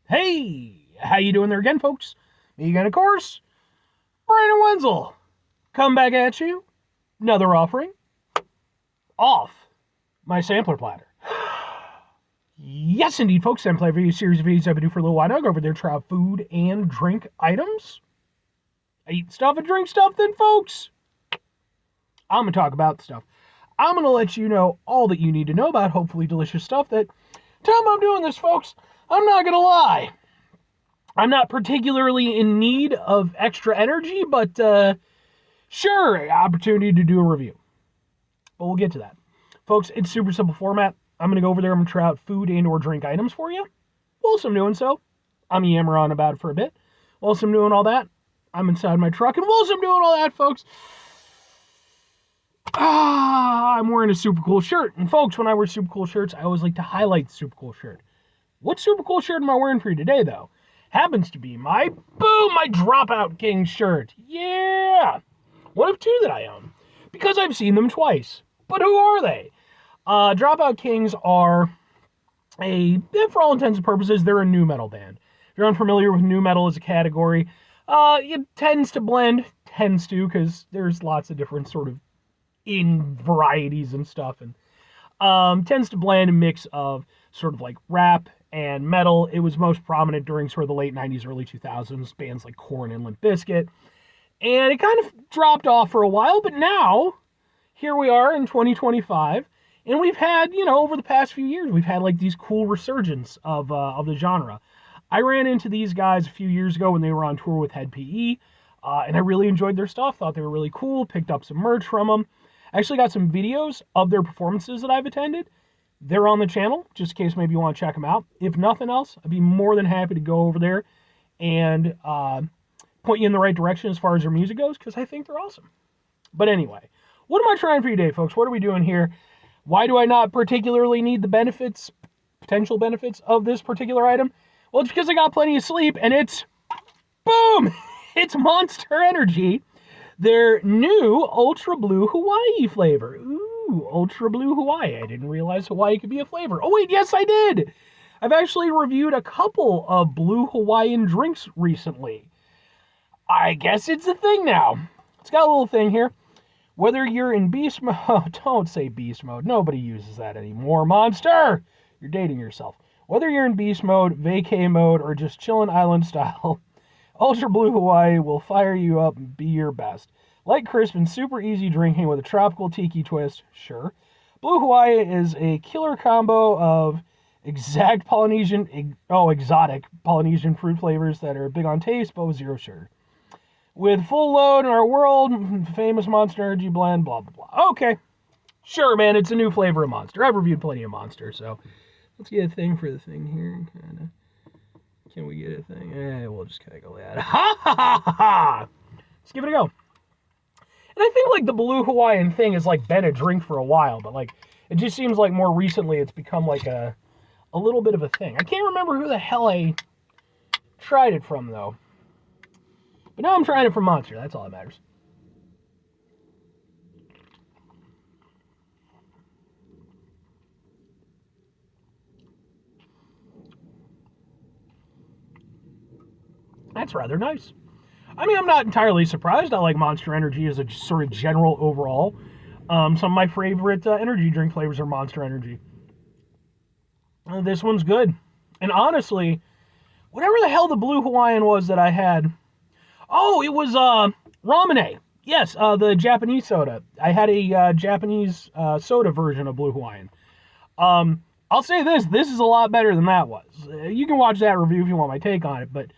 Hey, how you doing there again, folks? Me again, of course, Brandon Wenzel. Come back at you. Another offering. Off my sampler platter. Yes, indeed, folks. I'm playing a series of videos I've been doing for a little while now. Go over there, try out food and drink items. I eat stuff and drink stuff, then, folks. I'm going to talk about stuff. I'm going to let you know all that you need to know about hopefully delicious stuff that time I'm doing this, folks, I'm not going to lie. I'm not particularly in need of extra energy, but sure, opportunity to do a review. But we'll get to that. Folks, it's super simple format. I'm going to go over there. I'm going to try out food and or drink items for you. Whilst I'm doing so, I'm yammering on about it for a bit. Whilst I'm doing all that, I'm inside my truck. And whilst I'm doing all that, folks, I'm wearing a super cool shirt. And folks, when I wear super cool shirts, I always like to highlight the super cool shirt. What super cool shirt am I wearing for you today, though? Happens to be my Dropout King shirt. Yeah! One of two that I own. Because I've seen them twice. But who are they? Dropout Kings are for all intents and purposes, they're a nu metal band. If you're unfamiliar with nu metal as a category, it tends to blend, because there's lots of different sort of in varieties and stuff, and tends to blend a mix of sort of like rap and metal. It was most prominent during sort of the late 90s, early 2000s, bands like Korn and Limp Bizkit. And it kind of dropped off for a while, but now, here we are in 2025, and we've had, over the past few years, we've had like these cool resurgence of the genre. I ran into these guys a few years ago when they were on tour with Head PE, and I really enjoyed their stuff, thought they were really cool, picked up some merch from them. I actually got some videos of their performances that I've attended. They're on the channel, just in case maybe you want to check them out. If nothing else, I'd be more than happy to go over there and point you in the right direction as far as their music goes, because I think they're awesome. But anyway, what am I trying for you today, folks? What are we doing here? Why do I not particularly need the potential benefits of this particular item? Well, it's because I got plenty of sleep, and it's, boom, it's Monster Energy. Their new Ultra Blue Hawaii flavor. Ooh, Ultra Blue Hawaii. I didn't realize Hawaii could be a flavor. Oh, wait, yes, I did. I've actually reviewed a couple of Blue Hawaiian drinks recently. I guess it's a thing now. It's got a little thing here. Whether you're in beast mode, don't say beast mode. Nobody uses that anymore. Monster! You're dating yourself. Whether you're in beast mode, vacay mode, or just chillin' island style, Ultra Blue Hawaii will fire you up and be your best. Light, crisp, and super easy drinking with a tropical tiki twist, sure. Blue Hawaii is a killer combo of exotic Polynesian fruit flavors that are big on taste, but with zero sugar. With full load in our world, famous Monster Energy blend, blah, blah, blah. Okay. Sure, man, it's a new flavor of Monster. I've reviewed plenty of Monster, so let's get a thing for the thing here. Can we get a thing? We'll just kind of go that. Ha ha ha ha ha! Let's give it a go. And I think like the Blue Hawaiian thing has like been a drink for a while, but like it just seems like more recently it's become like a little bit of a thing. I can't remember who the hell I tried it from though. But now I'm trying it from Monster. That's all that matters. That's rather nice. I mean, I'm not entirely surprised. I like Monster Energy as a sort of general overall. Some of my favorite energy drink flavors are Monster Energy. This one's good. And honestly, whatever the hell the Blue Hawaiian was that I had... Oh, it was Ramune. Yes, the Japanese soda. I had a Japanese soda version of Blue Hawaiian. I'll say this is a lot better than that was. You can watch that review if you want my take on it, but,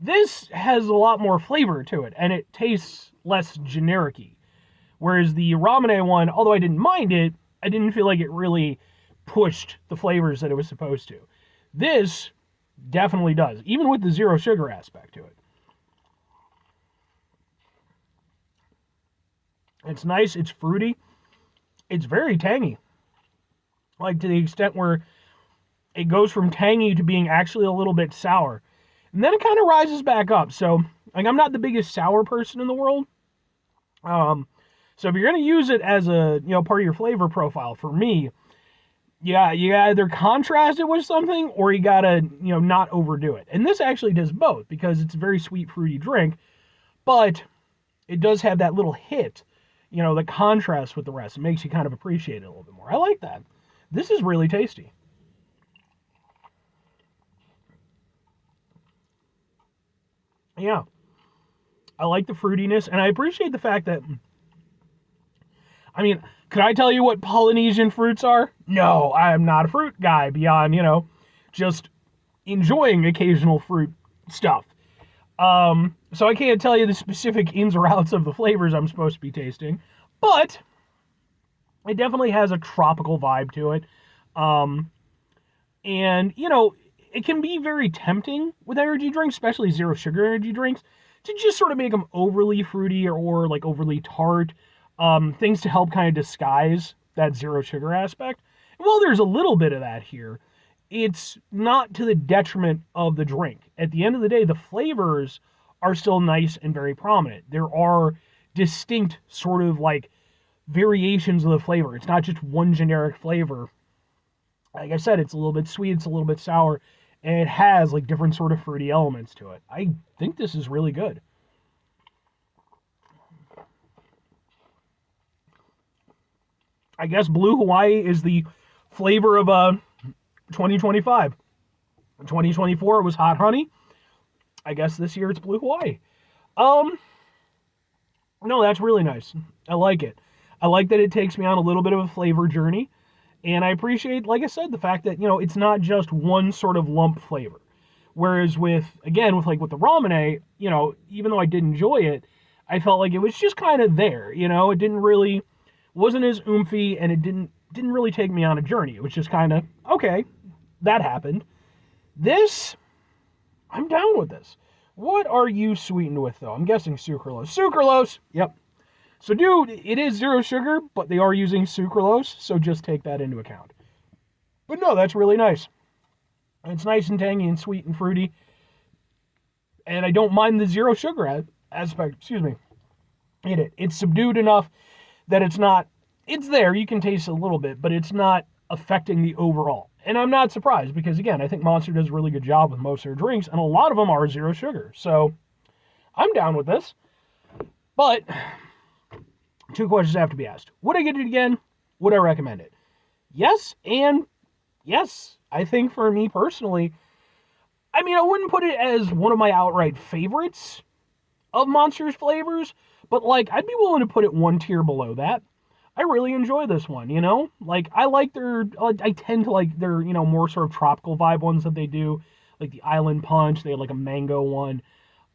this has a lot more flavor to it, and it tastes less generic-y. Whereas the Ramune one, although I didn't mind it, I didn't feel like it really pushed the flavors that it was supposed to. This definitely does, even with the zero sugar aspect to it. It's nice, it's fruity, it's very tangy. Like to the extent where it goes from tangy to being actually a little bit sour. And then it kind of rises back up. So, like, I'm not the biggest sour person in the world. So if you're going to use it as a, part of your flavor profile, for me, Yeah, you either contrast it with something or you gotta, not overdo it. And this actually does both because it's a very sweet, fruity drink, but it does have that little hit, that contrasts with the rest. It makes you kind of appreciate it a little bit more. I like that. This is really tasty. Yeah, I like the fruitiness, and I appreciate the fact that, I mean, could I tell you what Polynesian fruits are? No, I am not a fruit guy beyond, just enjoying occasional fruit stuff. So I can't tell you the specific ins or outs of the flavors I'm supposed to be tasting, but it definitely has a tropical vibe to it. Um, and, it can be very tempting with energy drinks, especially zero sugar energy drinks, to just sort of make them overly fruity or like overly tart, things to help kind of disguise that zero sugar aspect. And while there's a little bit of that here, it's not to the detriment of the drink. At the end of the day, the flavors are still nice and very prominent. There are distinct sort of like variations of the flavor. It's not just one generic flavor. Like I said, it's a little bit sweet, it's a little bit sour, and it has like different sort of fruity elements to it. I think this is really good. I guess Blue Hawaii is the flavor of 2025. 2024 it was Hot Honey. I guess this year it's Blue Hawaii. Um, no, that's really nice. I like it. I like that it takes me on a little bit of a flavor journey. And I appreciate, like I said, the fact that, it's not just one sort of lump flavor. Whereas with the Ramune, even though I did enjoy it, I felt like it was just kind of there, it didn't really, wasn't as oomphy, and it didn't really take me on a journey. It was just kind of, okay, that happened. This, I'm down with this. What are you sweetened with, though? I'm guessing sucralose. Sucralose! Yep. So, dude, it is zero sugar, but they are using sucralose, so just take that into account. But no, that's really nice. It's nice and tangy and sweet and fruity. And I don't mind the zero sugar aspect, in it. It's subdued enough that it's there, you can taste a little bit, but it's not affecting the overall. And I'm not surprised because, again, I think Monster does a really good job with most of their drinks, and a lot of them are zero sugar. So I'm down with this. But two questions have to be asked. Would I get it again? Would I recommend it? Yes, and yes. I think for me personally, I wouldn't put it as one of my outright favorites of Monster's flavors, but I'd be willing to put it one tier below that. I really enjoy this one, I like I tend to like their, more sort of tropical vibe ones that they do, like the Island Punch, they had like a mango one.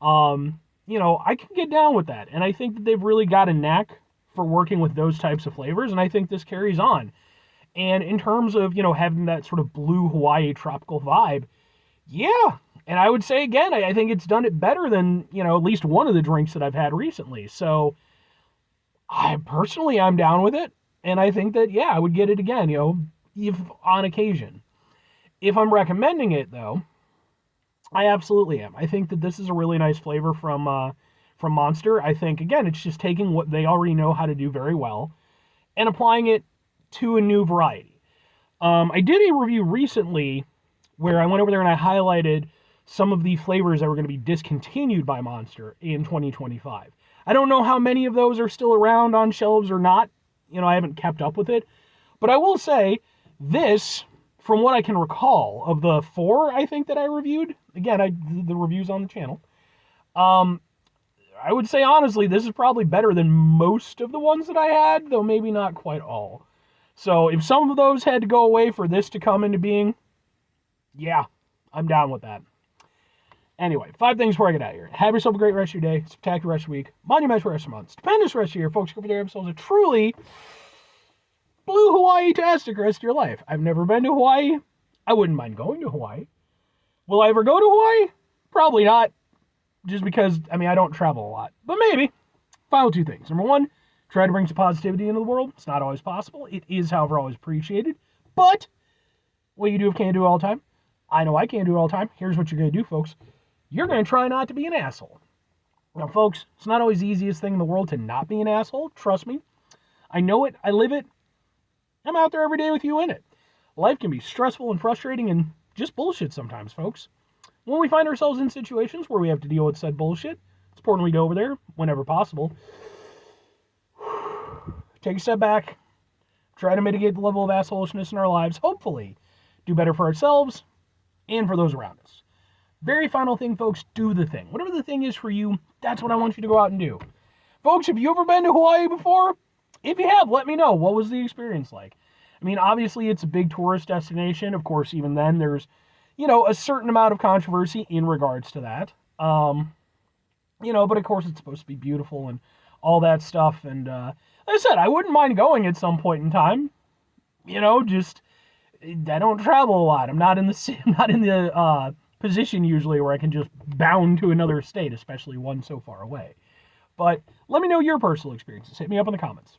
I can get down with that, and I think that they've really got a knack for working with those types of flavors, and I think this carries on. And in terms of, having that sort of blue Hawaii tropical vibe, yeah. And I would say, again, I think it's done it better than, at least one of the drinks that I've had recently. So I'm down with it. And I think that, yeah, I would get it again, if on occasion. If I'm recommending it, though, I absolutely am. I think that this is a really nice flavor from Monster. I think, again, it's just taking what they already know how to do very well and applying it to a new variety. I did a review recently where I went over there and I highlighted some of the flavors that were going to be discontinued by Monster in 2025. I don't know how many of those are still around on shelves or not. I haven't kept up with it. But I will say, this, from what I can recall, of the 4, I think, that I reviewed, again, the reviews on the channel, I would say, honestly, this is probably better than most of the ones that I had, though maybe not quite all. So if some of those had to go away for this to come into being, yeah, I'm down with that. Anyway, 5 things before I get out of here. Have yourself a great rest of your day, spectacular rest of your week, monumental rest of your month, stupendous rest of your year, folks. Go for their episodes of truly blue Hawaii-tastic rest of your life. I've never been to Hawaii. I wouldn't mind going to Hawaii. Will I ever go to Hawaii? Probably not. Just because, I don't travel a lot. But maybe. Final 2 things. Number 1, try to bring some positivity into the world. It's not always possible. It is, however, always appreciated. But what you do can't do it all the time. I know I can't do it all the time. Here's what you're going to do, folks. You're going to try not to be an asshole. Now, folks, it's not always the easiest thing in the world to not be an asshole. Trust me. I know it. I live it. I'm out there every day with you in it. Life can be stressful and frustrating and just bullshit sometimes, folks. When we find ourselves in situations where we have to deal with said bullshit, it's important we go over there whenever possible. Take a step back, try to mitigate the level of assholishness in our lives, hopefully do better for ourselves and for those around us. Very final thing, folks, do the thing. Whatever the thing is for you, that's what I want you to go out and do. Folks, have you ever been to Hawaii before? If you have, let me know. What was the experience like? I mean, obviously, it's a big tourist destination. Of course, even then, there's, a certain amount of controversy in regards to that. But of course, it's supposed to be beautiful and all that stuff. And like I said, I wouldn't mind going at some point in time. Just I don't travel a lot. I'm not in the position usually where I can just bound to another state, especially one so far away. But let me know your personal experiences. Hit me up in the comments.